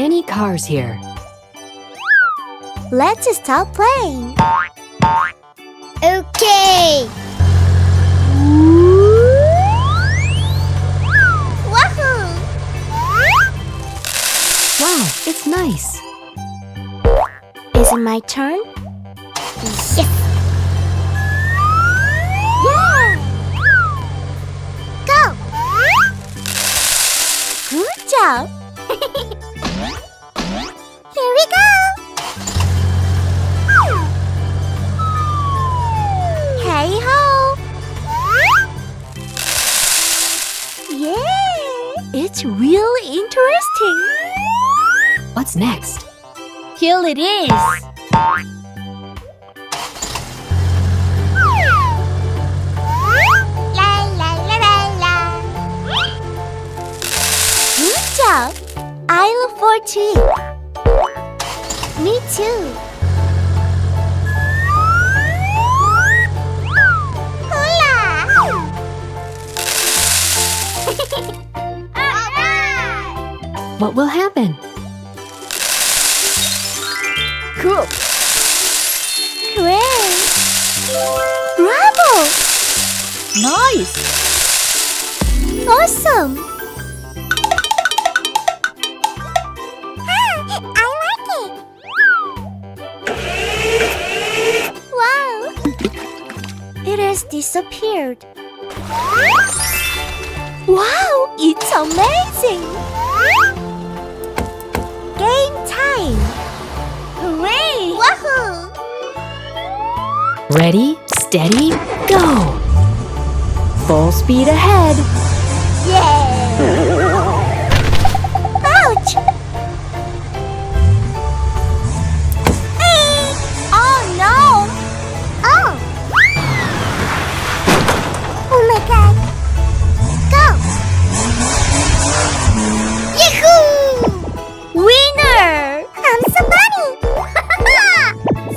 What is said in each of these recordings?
many cars here. Let's stop playing. Okay. Wahoo! Wow, it's nice. Is it my turn? Yes! Yeah! Go! Good job! Here we go! Hey ho! Yeah! It's really interesting! What's next? Here it is! La la la la la! Good job! I look forward to it. Me too. Hula! What will happen? Cool. Great! Bravo! Nice! Awesome! I like it! Wow! It has disappeared. Wow! It's amazing! Game time! Hooray! Wahoo! Ready, steady, go! Full speed ahead. Yeah! Ouch! Oh no! Oh! Oh my god! Go! Yahoo! Winner! I'm somebody!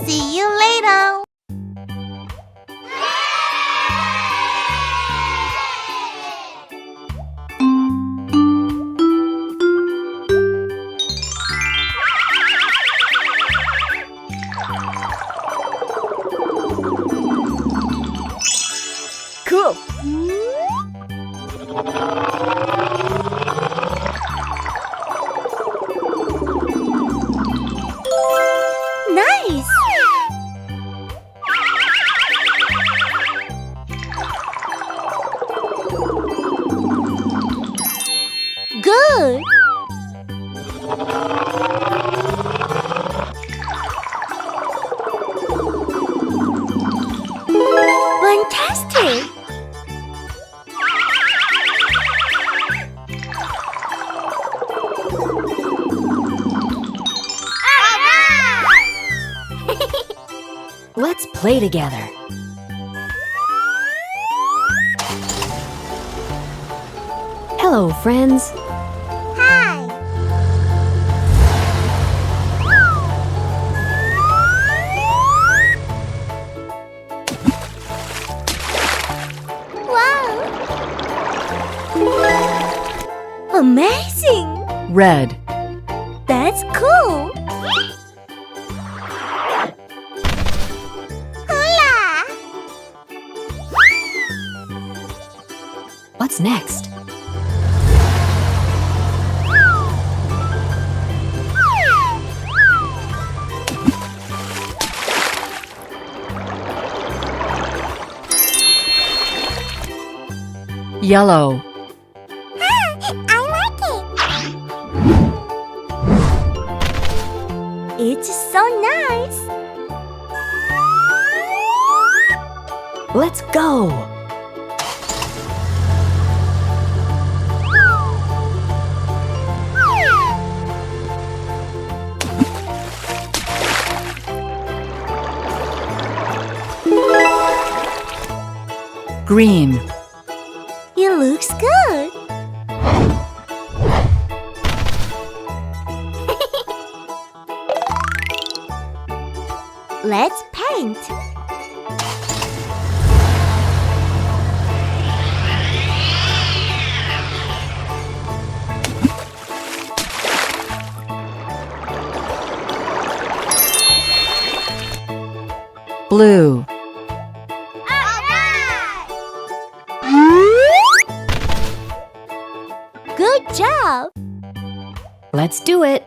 See you later! Cool! Nice! Good! Fantastic! Let's play together. Hello, friends. Hi! Wow! Amazing! Red. That's cool! Hula! What's next? Yellow. I like it! It's so nice! Let's go. Green. It looks good! Let's paint! Blue. Good job! Let's do it.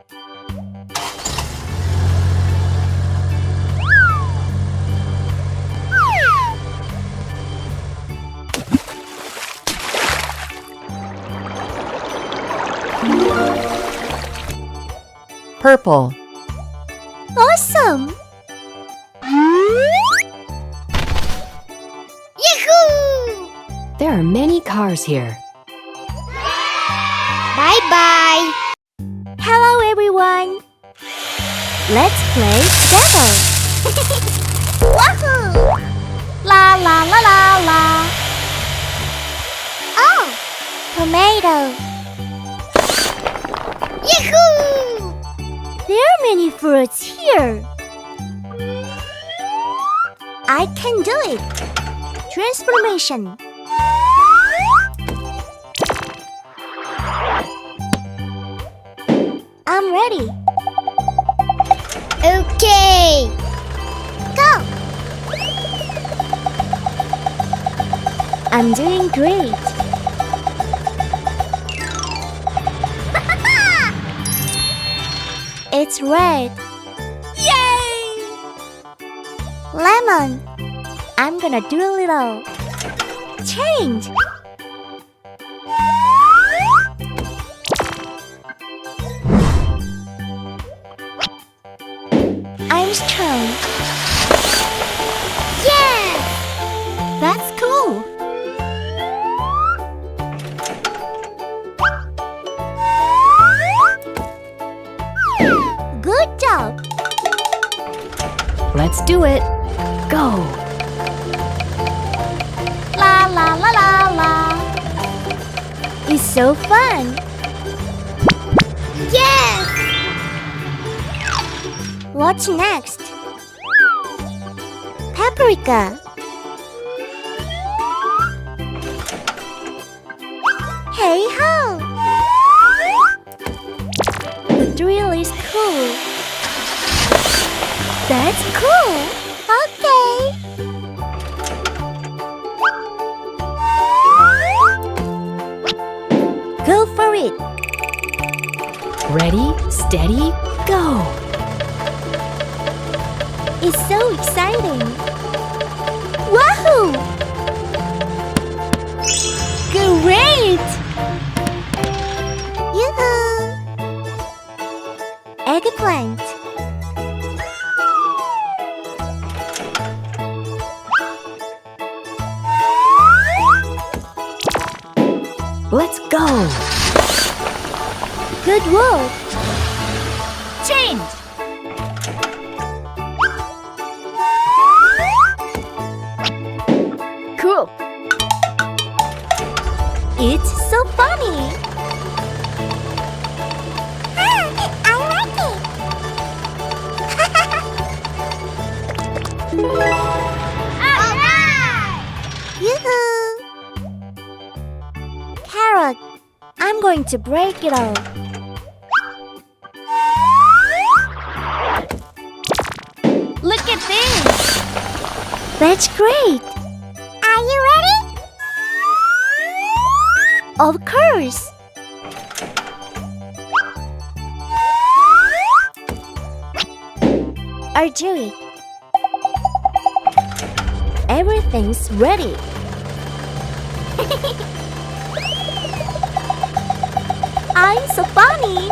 Purple. Awesome! Yahoo! There are many cars here. Bye-bye! Hello, everyone! Let's play together! Wahoo! La la la la la! Oh! Tomato! Yahoo! There are many fruits here! I can do it! Transformation! I'm ready. Okay. Go. I'm doing great. It's red. Yay! Lemon. I'm gonna do a little change. I'm strong. Yeah! That's cool. Good job. Let's do it. Go. La la la la la. It's so fun. Yes! What's next? Paprika. Hey ho! The drill is cool. That's cool. Okay. Go for it. Ready, steady, go. It's so exciting! Wahoo! Great! Yoo-hoo! Eggplant. Let's go. Good work! Change! Cool! It's so funny! I like it! Alright! Yoo-hoo! Carrot! I'm going to break it all. Look at this! That's great! Are you ready? Of course! Arjui. Everything's ready. I'm so funny.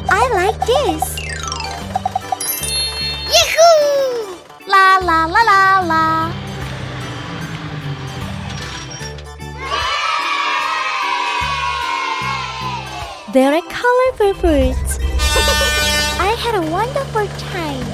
I like this. Yahoo! La la la la la. There are colorful fruits. I had a wonderful time.